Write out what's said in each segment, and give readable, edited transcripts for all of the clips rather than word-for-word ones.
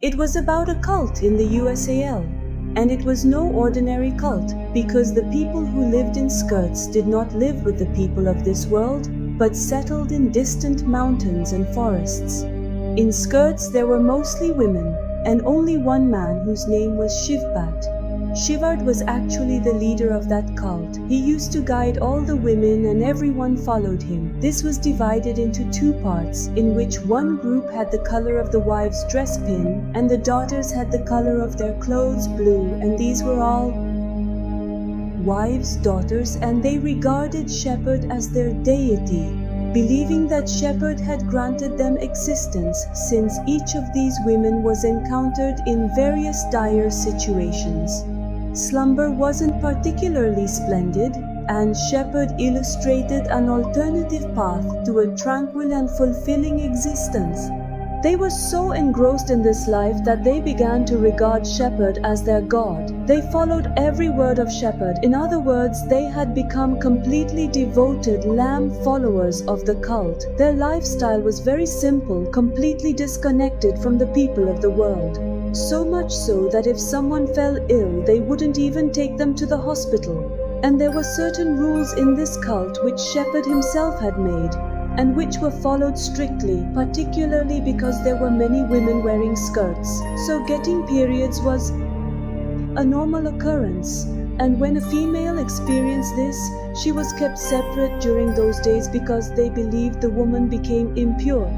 It was about a cult in the USAL, and it was no ordinary cult because the people who lived in skirts did not live with the people of this world, but settled in distant mountains and forests. In skirts there were mostly women, and only one man whose name was Shivpat. Shivard was actually the leader of that cult. He used to guide all the women and everyone followed him. This was divided into two parts, in which one group had the color of the wife's dress pin and the daughters had the color of their clothes blue, and these were all wives, daughters, and they regarded Shepherd as their deity, believing that Shepherd had granted them existence since each of these women was encountered in various dire situations. Slumber wasn't particularly splendid, and Shepherd illustrated an alternative path to a tranquil and fulfilling existence. They were so engrossed in this life that they began to regard Shepherd as their god. They followed every word of Shepherd. In other words, they had become completely devoted lamb followers of the cult. Their lifestyle was very simple, completely disconnected from the people of the world. So much so that if someone fell ill, they wouldn't even take them to the hospital. And there were certain rules in this cult which Shepherd himself had made, and which were followed strictly, particularly because there were many women wearing skirts. So getting periods was a normal occurrence, and when a female experienced this, she was kept separate during those days because they believed the woman became impure.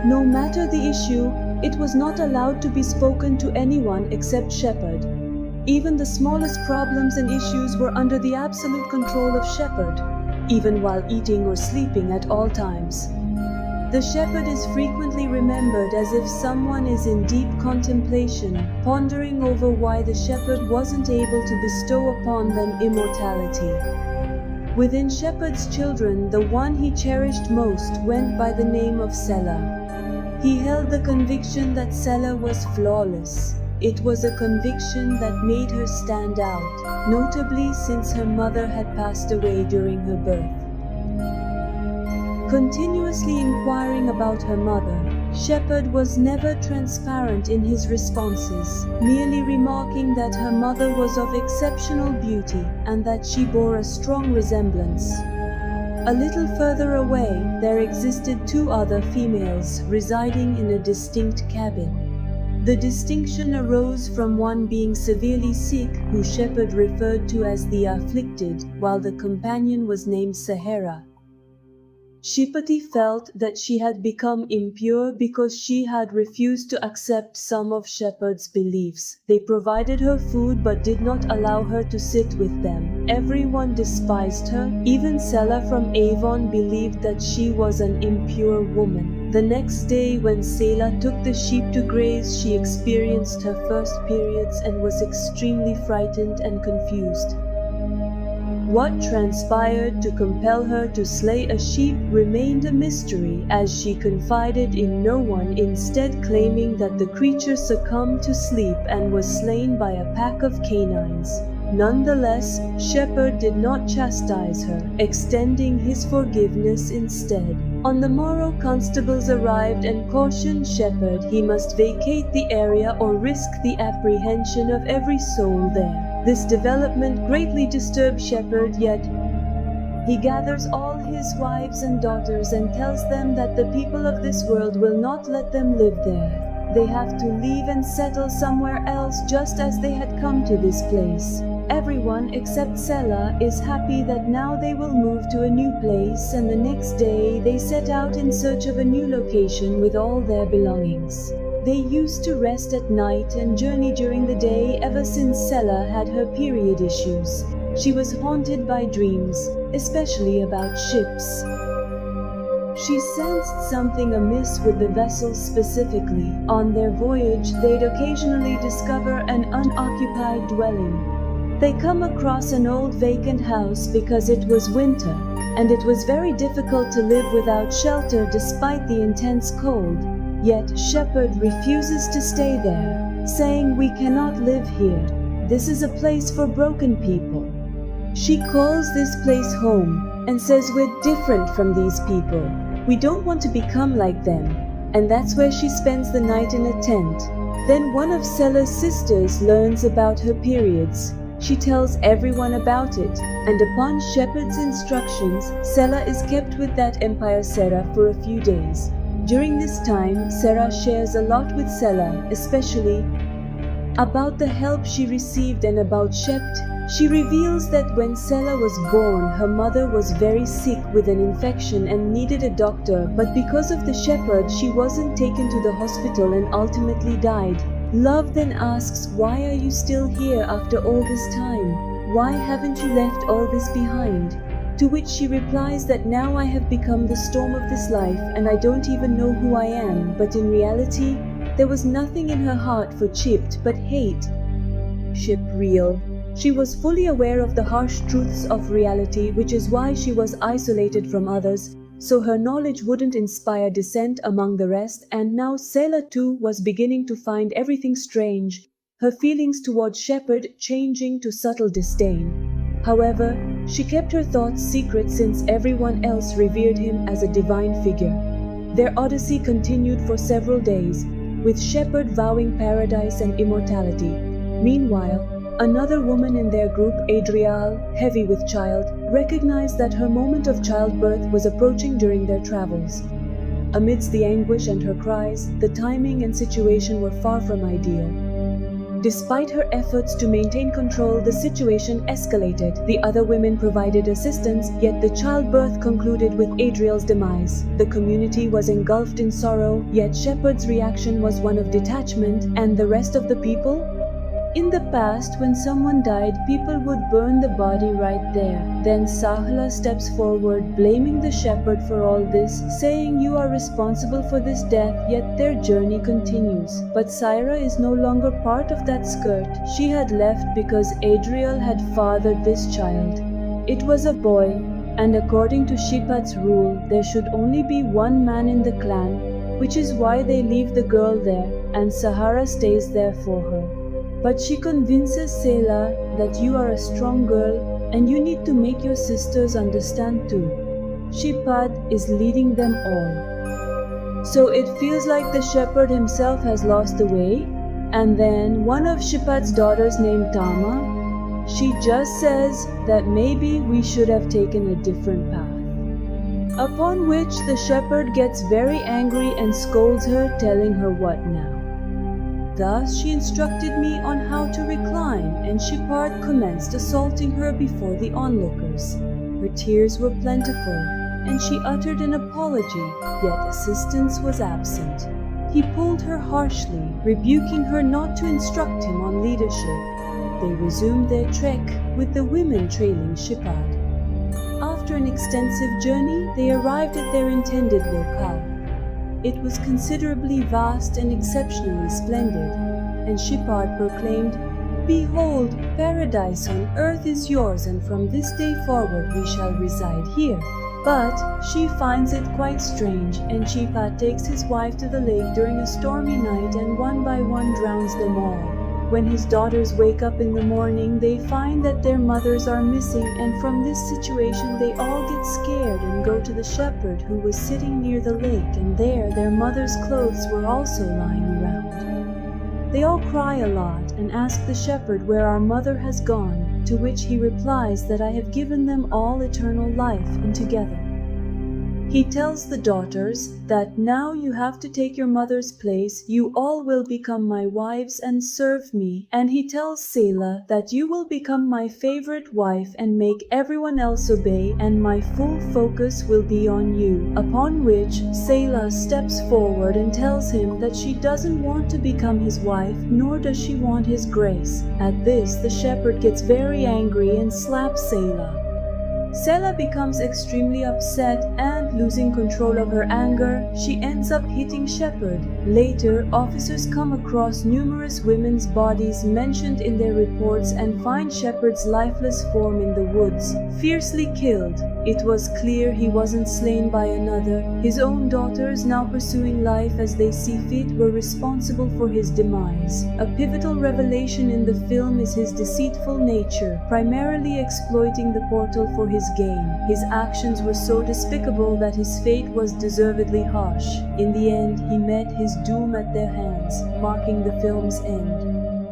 No matter the issue, it was not allowed to be spoken to anyone except Shepherd. Even the smallest problems and issues were under the absolute control of Shepherd, even while eating or sleeping at all times. The shepherd is frequently remembered as if someone is in deep contemplation, pondering over why the shepherd wasn't able to bestow upon them immortality. Within Shepherd's children, the one he cherished most went by the name of Selah. He held the conviction that Selah was flawless. It was a conviction that made her stand out, notably since her mother had passed away during her birth. Continuously inquiring about her mother, Shepherd was never transparent in his responses, merely remarking that her mother was of exceptional beauty and that she bore a strong resemblance. A little further away, there existed two other females residing in a distinct cabin. The distinction arose from one being severely sick, who Shepherd referred to as the afflicted, while the companion was named Sahara. Shipati felt that she had become impure because she had refused to accept some of Shepherd's beliefs. They provided her food but did not allow her to sit with them. Everyone despised her. Even Selah from Avon believed that she was an impure woman. The next day, when Selah took the sheep to graze, she experienced her first periods and was extremely frightened and confused. What transpired to compel her to slay a sheep remained a mystery, as she confided in no one, instead claiming that the creature succumbed to sleep and was slain by a pack of canines. Nonetheless, Shepherd did not chastise her, extending his forgiveness instead. On the morrow, constables arrived and cautioned Shepherd he must vacate the area or risk the apprehension of every soul there. This development greatly disturbed Shepherd, yet he gathers all his wives and daughters and tells them that the people of this world will not let them live there. They have to leave and settle somewhere else, just as they had come to this place. Everyone except Selah is happy that now they will move to a new place, and the next day they set out in search of a new location with all their belongings. They used to rest at night and journey during the day ever since Selah had her period issues. She was haunted by dreams, especially about ships. She sensed something amiss with the vessels specifically. On their voyage, they'd occasionally discover an unoccupied dwelling. They come across an old vacant house because it was winter, and it was very difficult to live without shelter despite the intense cold. Yet Shepherd refuses to stay there, saying, "We cannot live here. This is a place for broken people." She calls this place home and says, "We're different from these people. We don't want to become like them." and that's where she spends the night in a tent. Then one of Selah's sisters learns about her periods. She tells everyone about it, and upon Shepard's instructions, Selah is kept with that Empire Sarah for a few days. During this time, Sarah shares a lot with Selah, especially about the help she received and about Shept. She reveals that when Selah was born, her mother was very sick with an infection and needed a doctor, but because of the shepherd, she wasn't taken to the hospital and ultimately died. Love then asks, "Why are you still here after all this time? Why haven't you left all this behind?" To which she replies that now I have become the storm of this life and I don't even know who I am, but in reality, there was nothing in her heart for Chipped but hate. Ship real. She was fully aware of the harsh truths of reality, which is why she was isolated from others, so her knowledge wouldn't inspire dissent among the rest, and now Selah too was beginning to find everything strange, her feelings towards Shepard changing to subtle disdain. However, she kept her thoughts secret since everyone else revered him as a divine figure. Their odyssey continued for several days, with Shepard vowing paradise and immortality. Meanwhile, another woman in their group, Adriel, heavy with child, recognized that her moment of childbirth was approaching during their travels. Amidst the anguish and her cries, the timing and situation were far from ideal. Despite her efforts to maintain control, the situation escalated. The other women provided assistance, yet the childbirth concluded with Adriel's demise. The community was engulfed in sorrow, yet Shepard's reaction was one of detachment, and the rest of the people? In the past, when someone died, people would burn the body right there. Then Sahla steps forward, blaming the shepherd for all this, saying you are responsible for this death, yet their journey continues. But Syra is no longer part of that skirt. She had left because Adriel had fathered this child. It was a boy, and according to Shepard's rule, there should only be one man in the clan, which is why they leave the girl there, and Sahara stays there for her. But she convinces Selah that you are a strong girl and you need to make your sisters understand too. Shepard is leading them all. So it feels like the shepherd himself has lost the way, and then one of Shepard's daughters named Tama, she just says that maybe we should have taken a different path. Upon which the shepherd gets very angry and scolds her, telling her what now. Thus she instructed me on how to recline, and Shepard commenced assaulting her before the onlookers. Her tears were plentiful, and she uttered an apology, yet assistance was absent. He pulled her harshly, rebuking her not to instruct him on leadership. They resumed their trek, with the women trailing Shepard. After an extensive journey, they arrived at their intended locale. It was considerably vast and exceptionally splendid, and Shepard proclaimed, "Behold, paradise on earth is yours, and from this day forward we shall reside here." But she finds it quite strange, and Shepard takes his wife to the lake during a stormy night and one by one drowns them all. When his daughters wake up in the morning, they find that their mothers are missing, and from this situation they all get scared and go to the shepherd who was sitting near the lake, and there their mother's clothes were also lying around. They all cry a lot and ask the shepherd where our mother has gone, to which he replies that I have given them all eternal life and together. He tells the daughters that now you have to take your mother's place, you all will become my wives and serve me, and he tells Selah that you will become my favorite wife and make everyone else obey, and my full focus will be on you. Upon which Selah steps forward and tells him that she doesn't want to become his wife, nor does she want his grace. At this, the shepherd gets very angry and slaps Selah. Selah becomes extremely upset and, losing control of her anger, she ends up hitting Shepard. Later, officers come across numerous women's bodies mentioned in their reports and find Shepard's lifeless form in the woods, fiercely killed. It was clear he wasn't slain by another. His own daughters, now pursuing life as they see fit, were responsible for his demise. A pivotal revelation in the film is his deceitful nature, primarily exploiting the portal for his gain. His actions were so despicable that his fate was deservedly harsh. In the end, he met his doom at their hands, marking the film's end.